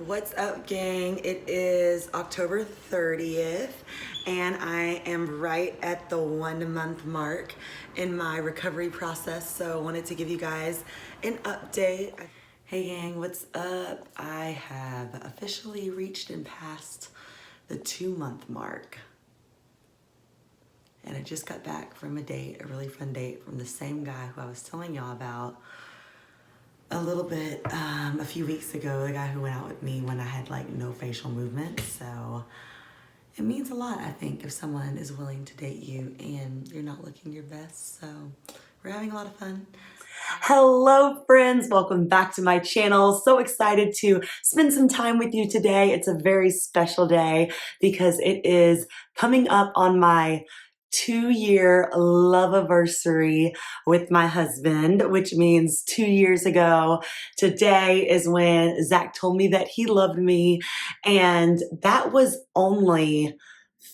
What's up, gang? It is October 30th, and I am right at the 1 month mark in my recovery process. So, I wanted to give you guys an update. Hey, gang, what's up? I have officially reached and passed the 2 month mark. And I just got back from a date, a really fun date from the same guy who I was telling y'all about a little bit a few weeks ago, the guy who went out with me when I had like no facial movement. So it means a lot, I think, if someone is willing to date you and you're not looking your best. So we're having a lot of fun. Hello, friends. Welcome back to my channel. So excited to spend some time with you today. It's a very special day because it is coming up on my 2-year love anniversary with my husband, which means 2 years ago. Today is when Zach told me that he loved me, and that was only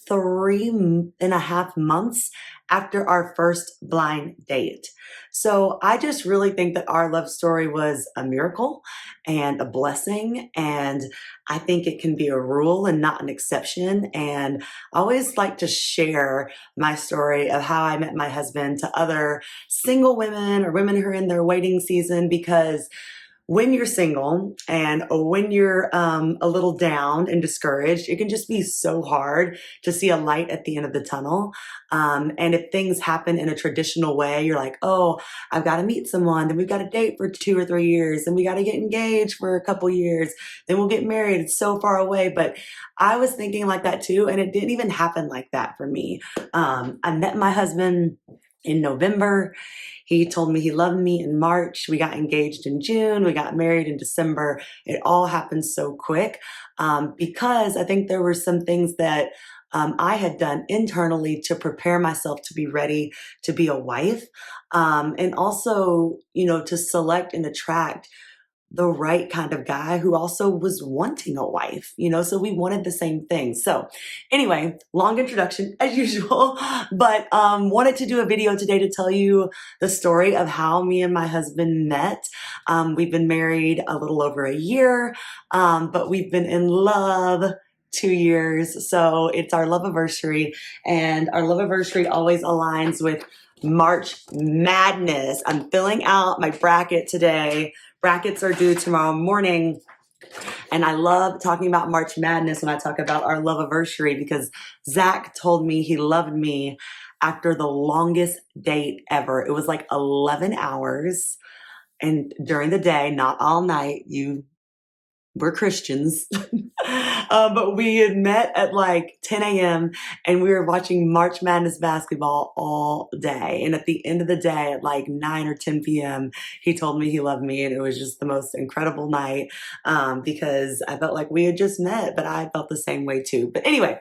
3.5 months after our first blind date. So I just really think that our love story was a miracle and a blessing. And I think it can be a rule and not an exception. And I always like to share my story of how I met my husband to other single women or women who are in their waiting season, because when you're single and when you're a little down and discouraged, it can just be so hard to see a light at the end of the tunnel. And if things happen in a traditional way, you're like, oh, I've got to meet someone, then we've got to date for 2 or 3 years, then we got to get engaged for a couple years, then we'll get married. It's so far away. But I was thinking like that too, and it didn't even happen like that for me. I met my husband in November. He told me he loved me in March. We got engaged in June. We got married in December. It all happened so quick because I think there were some things that I had done internally to prepare myself to be ready to be a wife, and also, to select and attract the right kind of guy who also was wanting a wife, so we wanted the same thing. So anyway, long introduction as usual, but wanted to do a video today to tell you the story of how me and my husband met. We've been married a little over a year, but we've been in love 2 years. So it's our love anniversary, and our love anniversary always aligns with March Madness. I'm filling out my bracket today. Brackets are due tomorrow morning. And I love talking about March Madness when I talk about our love anniversary, because Zach told me he loved me after the longest date ever. It was like 11 hours, and during the day, not all night. We're Christians. But we had met at like 10 a.m. and we were watching March Madness basketball all day. And at the end of the day, at like 9 or 10 p.m., he told me he loved me. And it was just the most incredible night because I felt like we had just met, but I felt the same way too. But anyway,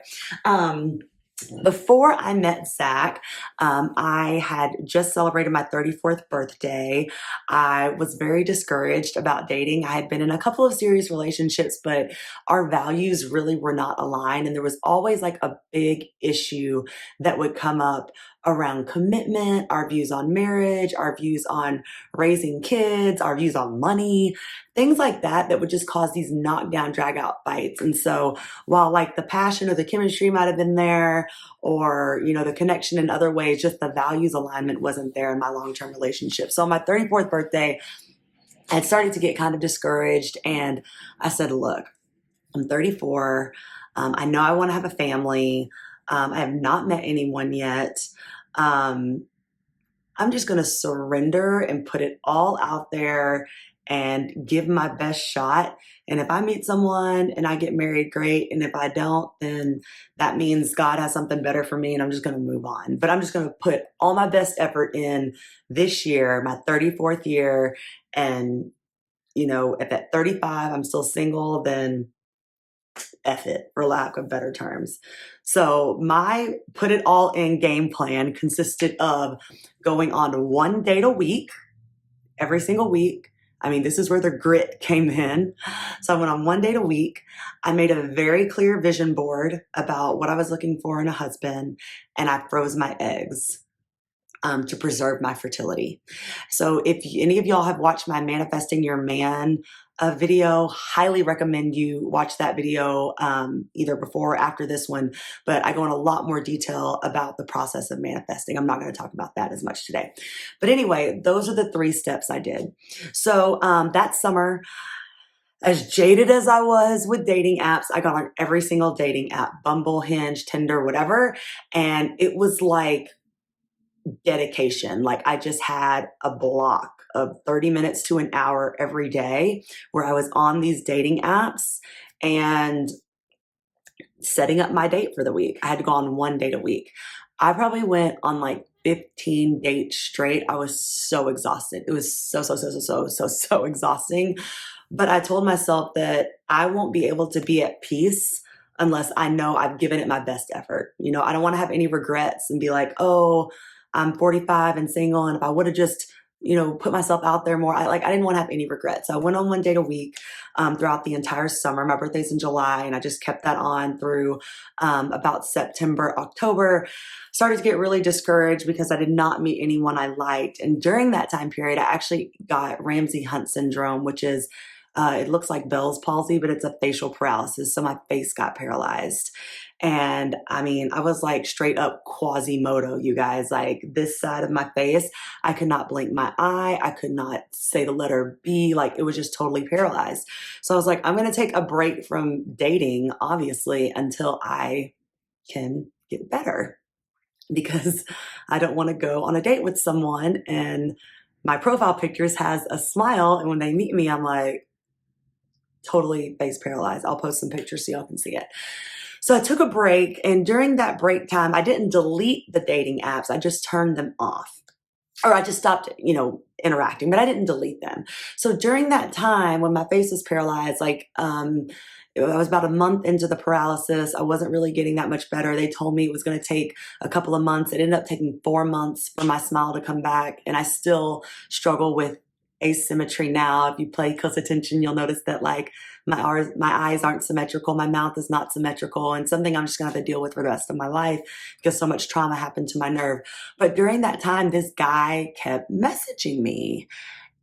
before I met Zach, I had just celebrated my 34th birthday. I was very discouraged about dating. I had been in a couple of serious relationships, but our values really were not aligned. And there was always like a big issue that would come up around commitment, our views on marriage, our views on raising kids, our views on money, things like that, that would just cause these knockdown, drag out fights. And so while like the passion or the chemistry might have been there, or, the connection in other ways, just the values alignment wasn't there in my long-term relationship. So on my 34th birthday, I started to get kind of discouraged, and I said, look, I'm 34. I know I want to have a family. I have not met anyone yet. I'm just going to surrender and put it all out there and give my best shot. And if I meet someone and I get married, great. And if I don't, then that means God has something better for me and I'm just going to move on. But I'm just going to put all my best effort in this year, my 34th year. And, if at 35 I'm still single, then F it, for lack of better terms. So my put it all in game plan consisted of going on one date a week, every single week. I mean, this is where the grit came in. So I went on one date a week. I made a very clear vision board about what I was looking for in a husband, and I froze my eggs to preserve my fertility. So if any of y'all have watched my Manifesting Your Man a video. Highly recommend you watch that video either before or after this one, but I go in a lot more detail about the process of manifesting. I'm not going to talk about that as much today. But anyway, those are the 3 steps I did. So that summer, as jaded as I was with dating apps, I got on every single dating app, Bumble, Hinge, Tinder, whatever. And it was like dedication. Like I just had a block of 30 minutes to an hour every day where I was on these dating apps and setting up my date for the week. I had to go on 1 date a week. I probably went on like 15 dates straight. I was so exhausted. It was so exhausting. But I told myself that I won't be able to be at peace unless I know I've given it my best effort. You know, I don't want to have any regrets and be like, oh, I'm 45 and single. And if I would have just, you know, put myself out there more, I didn't want to have any regrets. So I went on 1 date a week throughout the entire summer. My birthday's in July, and I just kept that on through about September, October. Started to get really discouraged because I did not meet anyone I liked. And during that time period, I actually got Ramsay Hunt syndrome, which is it looks like Bell's palsy, but it's a facial paralysis. So my face got paralyzed. And I mean, I was like straight up Quasimodo, you guys. Like this side of my face, I could not blink my eye. I could not say the letter B. Like it was just totally paralyzed. So I was like, I'm going to take a break from dating, obviously, until I can get better, because I don't want to go on a date with someone and my profile pictures has a smile. And when they meet me, I'm like, totally face paralyzed. I'll post some pictures so y'all can see it. So I took a break, and during that break time, I didn't delete the dating apps. I just turned them off, or I just stopped, you know, interacting, but I didn't delete them. So during that time when my face was paralyzed, like, I was about a month into the paralysis. I wasn't really getting that much better. They told me it was going to take a couple of months. It ended up taking 4 months for my smile to come back. And I still struggle with asymmetry now. If you pay close attention, you'll notice that like my eyes aren't symmetrical. My mouth is not symmetrical, and something I'm just going to have to deal with for the rest of my life because so much trauma happened to my nerve. But during that time, this guy kept messaging me,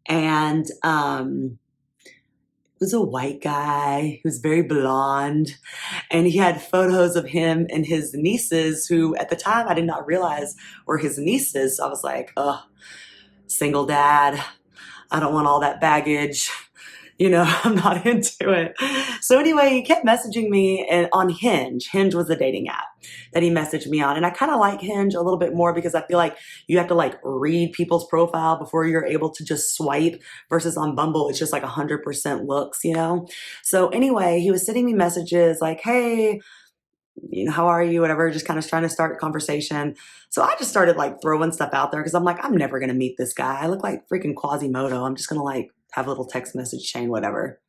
and was a white guy. He was very blonde, and he had photos of him and his nieces, who at the time I did not realize were his nieces. So I was like, oh, single dad. I don't want all that baggage. You know, I'm not into it. So anyway, he kept messaging me and on Hinge. Hinge was the dating app that he messaged me on. And I kind of like Hinge a little bit more because I feel like you have to like read people's profile before you're able to just swipe, versus on Bumble, it's just like 100% looks, you know? So anyway, he was sending me messages like, hey, you know, how are you? Whatever, just kind of trying to start a conversation. So I just started like throwing stuff out there because I'm like, I'm never going to meet this guy. I look like freaking Quasimodo. I'm just going to like have a little text message chain, whatever.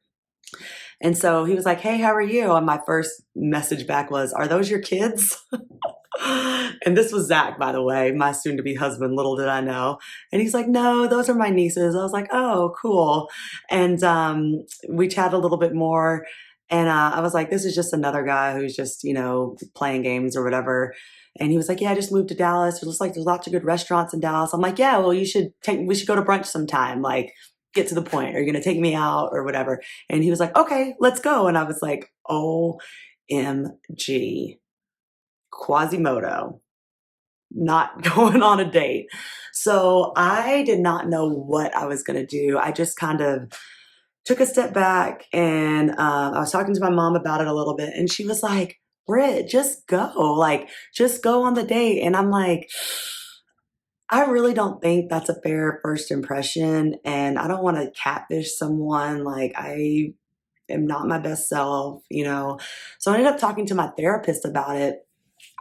And so he was like, hey, how are you? And my first message back was, are those your kids? And this was Zach, by the way, my soon to be husband, little did I know. And he's like, no, those are my nieces. I was like, oh, cool. And we chatted a little bit more. And I was like, this is just another guy who's just, you know, playing games or whatever. And he was like, yeah, I just moved to Dallas. It looks like there's lots of good restaurants in Dallas. I'm like, yeah, well, we should go to brunch sometime. Like, get to the point. Are you going to take me out or whatever? And he was like, okay, let's go. And I was like, OMG, Quasimodo, not going on a date. So I did not know what I was going to do. I just kind of took a step back, and I was talking to my mom about it a little bit, and she was like, Britt, just go. Like, just go on the date. And I'm like, I really don't think that's a fair first impression, and I don't want to catfish someone. Like, I am not my best self, you know? So I ended up talking to my therapist about it,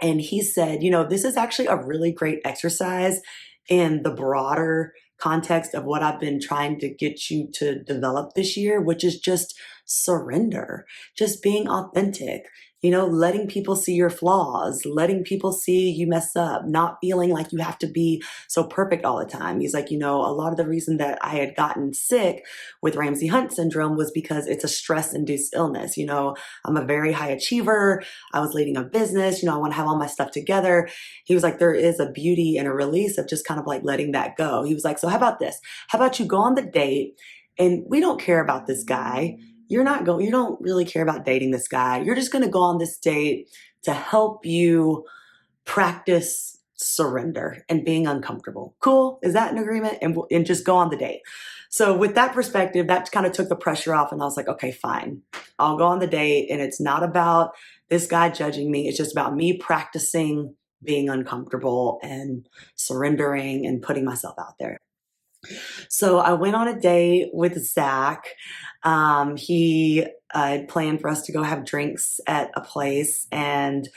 and he said, you know, this is actually a really great exercise in the broader context of what I've been trying to get you to develop this year, which is just surrender, just being authentic, you know, letting people see your flaws, letting people see you mess up, not feeling like you have to be so perfect all the time. He's like, you know, a lot of the reason that I had gotten sick with Ramsay Hunt syndrome was because it's a stress-induced illness. You know, I'm a very high achiever. I was leading a business. You know, I want to have all my stuff together. He was like, there is a beauty and a release of just kind of like letting that go. He was like, so how about this? How about you go on the date? and we don't care about this guy. You don't really care about dating this guy. You're just going to go on this date to help you practice surrender and being uncomfortable. Cool. Is that an agreement? And just go on the date. So with that perspective, that kind of took the pressure off. And I was like, okay, fine. I'll go on the date. And it's not about this guy judging me. It's just about me practicing being uncomfortable and surrendering and putting myself out there. So I went on a date with Zach. He had planned for us to go have drinks at a place and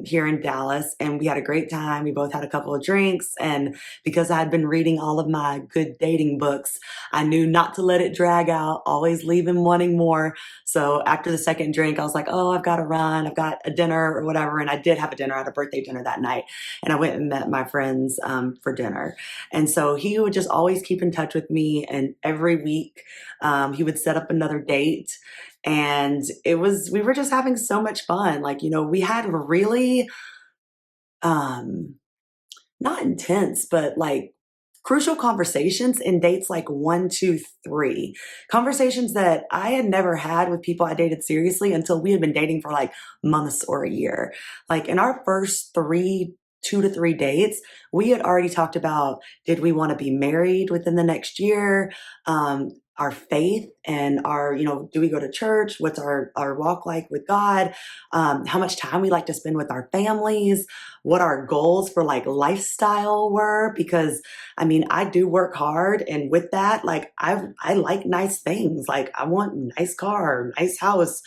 here in Dallas, and we had a great time. We both had a couple of drinks, and because I had been reading all of my good dating books, I knew not to let it drag out, always leave him wanting more. So after the second drink, I was like, oh, I've got to run. I've got a dinner or whatever. And I did have a dinner. I had a birthday dinner that night, and I went and met my friends for dinner. And so he would just always keep in touch with me. And every week he would set up another date. And we were just having so much fun. Like, we had really, not intense, but like crucial conversations in dates like 1, 2, 3. Conversations that I had never had with people I dated seriously until we had been dating for like months or a year. Like in our first 2 to 3 dates, we had already talked about, did we want to be married within the next year? Our faith and do we go to church? What's our walk like with God? How much time we like to spend with our families? What our goals for like lifestyle were? Because I do work hard, and with that, like I like nice things. Like I want nice car, nice house,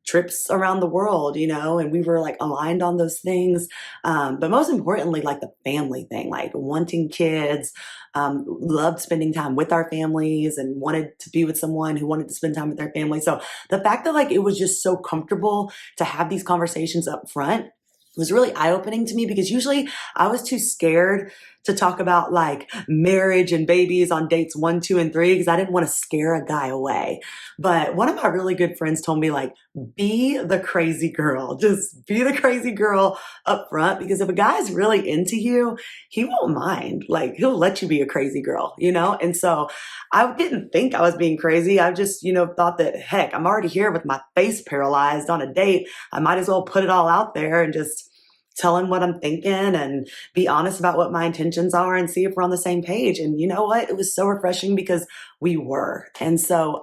trips around the world, and we were like aligned on those things. But most importantly, like the family thing, like wanting kids, loved spending time with our families and wanted to be with someone who wanted to spend time with their family. So the fact that like it was just so comfortable to have these conversations up front was really eye-opening to me, because usually I was too scared to talk about like marriage and babies on dates 1, 2, and 3, because I didn't want to scare a guy away. But one of my really good friends told me, like, be the crazy girl. Just be the crazy girl up front, because if a guy's really into you, he won't mind. Like, he'll let you be a crazy girl, And so I didn't think I was being crazy. I just, thought that, heck, I'm already here with my face paralyzed on a date. I might as well put it all out there and just tell him what I'm thinking and be honest about what my intentions are and see if we're on the same page. And you know what? It was so refreshing because we were. And so,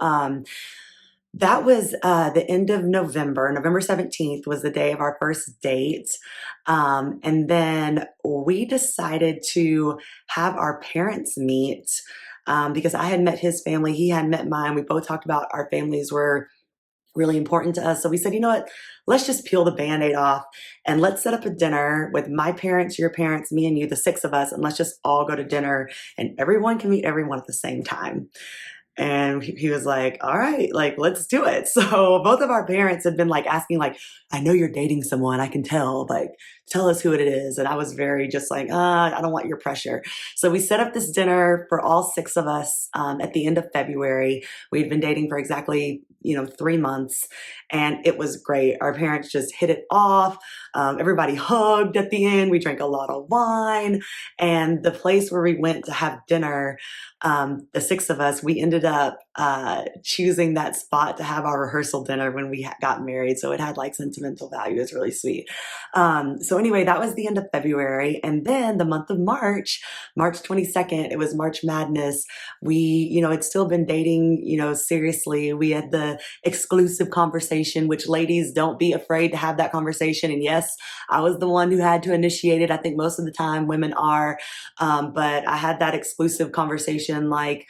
that was the end of November. November 17th was the day of our first date. And then we decided to have our parents meet because I had met his family. He had met mine. We both talked about our families were really important to us. So we said, you know what, let's just peel the Band-Aid off and let's set up a dinner with my parents, your parents, me and you, the 6 of us, and let's just all go to dinner and everyone can meet everyone at the same time. And he was like, all right, like, let's do it. So both of our parents had been like asking, like, I know you're dating someone, I can tell, like, tell us who it is. And I was very just like, I don't want your pressure. So we set up this dinner for all 6 of us at the end of February. We'd been dating for exactly, 3 months, and it was great. Our parents just hit it off. Everybody hugged at the end. We drank a lot of wine, and the place where we went to have dinner, the 6 of us, we ended up choosing that spot to have our rehearsal dinner when we got married. So it had like sentimental value. It was really sweet. So anyway, that was the end of February. And then the month of March, March 22nd, it was March Madness. We, had still been dating, seriously. We had the exclusive conversation, which ladies, don't be afraid to have that conversation. And yes, I was the one who had to initiate it. I think most of the time women are. But I had that exclusive conversation like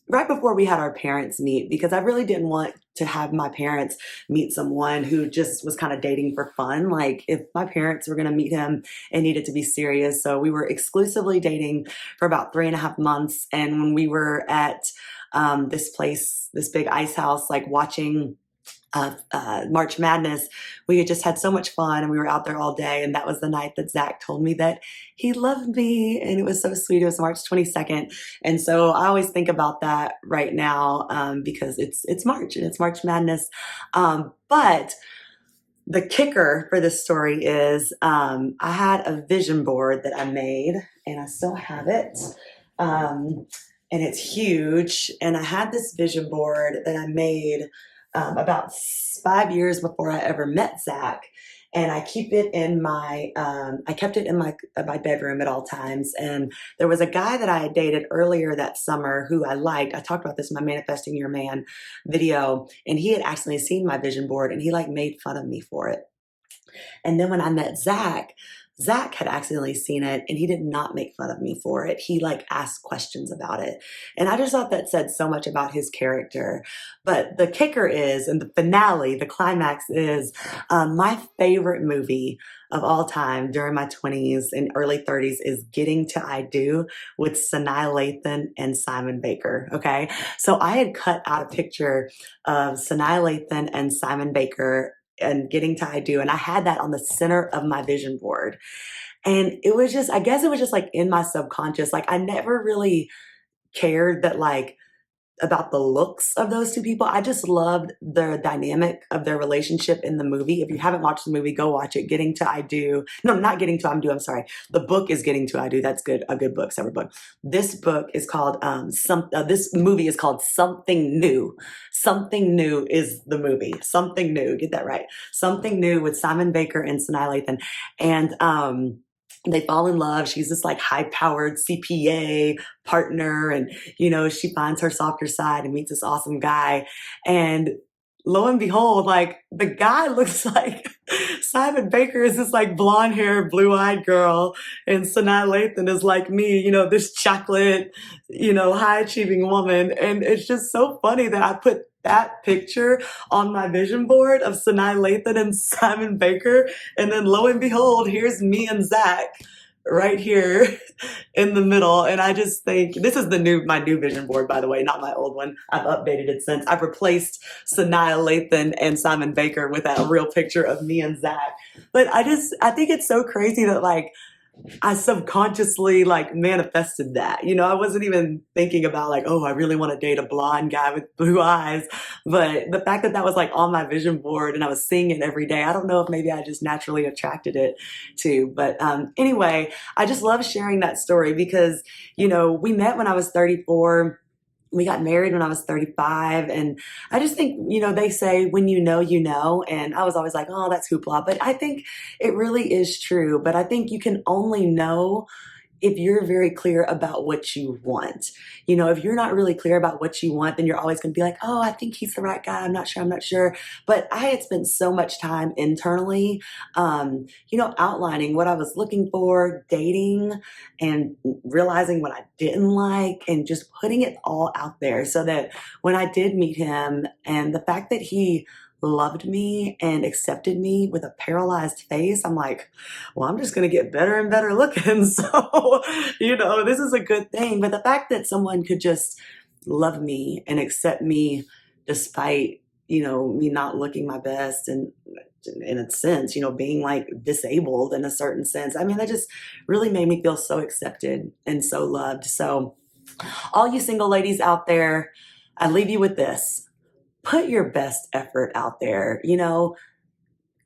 right before we had our parents meet, because I really didn't want to have my parents meet someone who just was kind of dating for fun. Like if my parents were going to meet him, it needed to be serious. So we were exclusively dating for about 3.5 months. And when we were at this place, this big ice house, like watching March Madness, we had just had so much fun and we were out there all day. And that was the night that Zach told me that he loved me, and it was so sweet. It was March 22nd. And so I always think about that right now because it's March and it's March Madness. But the kicker for this story is I had a vision board that I made, and I still have it. and it's huge. And I had this vision board that I made about 5 years before I ever met Zach. And I keep it in I kept it in my bedroom at all times. And there was a guy that I had dated earlier that summer who I liked. I talked about this in my Manifesting Your Man video, and he had actually seen my vision board, and he like made fun of me for it. And then when I met Zach, Zach had accidentally seen it and he did not make fun of me for it. He like asked questions about it. And I just thought that said so much about his character. But the kicker is, and the finale, the climax is my favorite movie of all time during my 20s and early 30s is Getting to I Do with Sanaa Lathan and Simon Baker. Okay. So I had cut out a picture of Sanaa Lathan and Simon Baker and Getting to I Do. And I had that on the center of my vision board. And it was just, I guess it was just like in my subconscious. Like I never really cared that like about the looks of those two people. I just loved the dynamic of their relationship in the movie. If you haven't watched the movie, go watch it. Getting to I Do. No, not Getting to I Do. I'm sorry. The book is Getting to I Do. That's good. A good book, separate book. This book is called this movie is called Something New. Something New is the movie. Something New. Get that right. Something New with Simon Baker and Sanaa Lathan. And they fall in love. She's this like high powered CPA partner. And, you know, she finds her softer side and meets this awesome guy. And lo and behold, like the guy looks like Simon Baker is this like blonde haired, blue eyed girl. And Sanaa Lathan is like me, you know, this chocolate, you know, high achieving woman. And it's just so funny that I put that picture on my vision board of Sanaa Lathan and Simon Baker. And then lo and behold, here's me and Zach right here in the middle. And I just think this is my new vision board, by the way, not my old one. I've updated it since. I've replaced Sanaa Lathan and Simon Baker with that real picture of me and Zach. But I think it's so crazy that like I subconsciously like manifested that. You know, I wasn't even thinking about like, oh, I really want to date a blonde guy with blue eyes. But the fact that that was like on my vision board and I was seeing it every day, I don't know if maybe I just naturally attracted it too. But anyway, I just love sharing that story because, you know, we met when I was 34. We got married when I was 35. And I just think, you know, they say when you know, you know. And I was always like, oh, that's hoopla. But I think it really is true. But I think you can only know if you're very clear about what you want. You know, if you're not really clear about what you want, then you're always going to be like, oh, I think he's the right guy. I'm not sure. But I had spent so much time internally, you know, outlining what I was looking for, dating, and realizing what I didn't like, and just putting it all out there so that when I did meet him, and the fact that he loved me and accepted me with a paralyzed face, I'm like, well, I'm just going to get better and better looking. So, you know, this is a good thing. But the fact that someone could just love me and accept me despite, you know, me not looking my best and in a sense, you know, being like disabled in a certain sense. I mean, that just really made me feel so accepted and so loved. So all you single ladies out there, I leave you with this. Put your best effort out there. You know,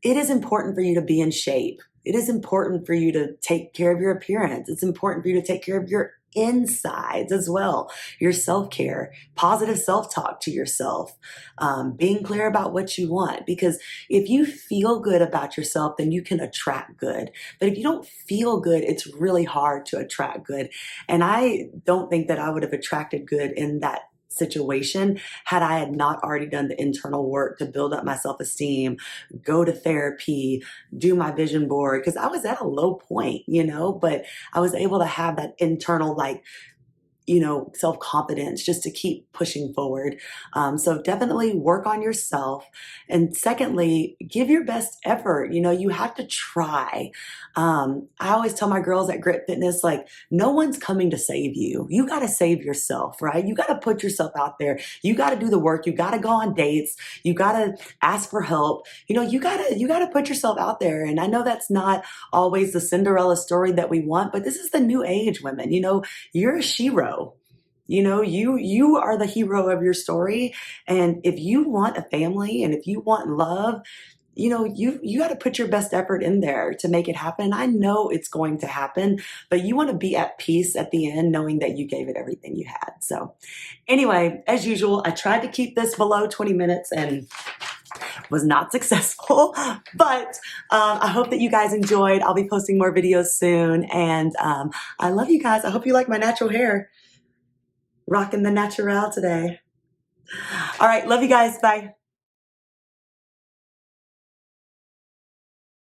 it is important for you to be in shape. It is important for you to take care of your appearance. It's important for you to take care of your insides as well, your self-care, positive self-talk to yourself, being clear about what you want. Because if you feel good about yourself, then you can attract good. But if you don't feel good, it's really hard to attract good. And I don't think that I would have attracted good in that situation had I had not already done the internal work to build up my self-esteem, go to therapy, do my vision board, because I was at a low point, you know, but I was able to have that internal like, you know, self-confidence just to keep pushing forward. So definitely work on yourself. And secondly, give your best effort. You know, you have to try. I always tell my girls at Grit Fitness, like, no one's coming to save you. You got to save yourself, right? You got to put yourself out there. You got to do the work. You got to go on dates. You got to ask for help. You know, you got to put yourself out there. And I know that's not always the Cinderella story that we want, but this is the new age women. You know, you're a shero. You know, you are the hero of your story. And if you want a family and if you want love, you know, you got to put your best effort in there to make it happen. I know it's going to happen, but you want to be at peace at the end knowing that you gave it everything you had. So anyway, as usual, I tried to keep this below 20 minutes and was not successful, but I hope that you guys enjoyed. I'll be posting more videos soon, and I love you guys. I hope you like my natural hair. Rocking the natural today. All right, love you guys. Bye.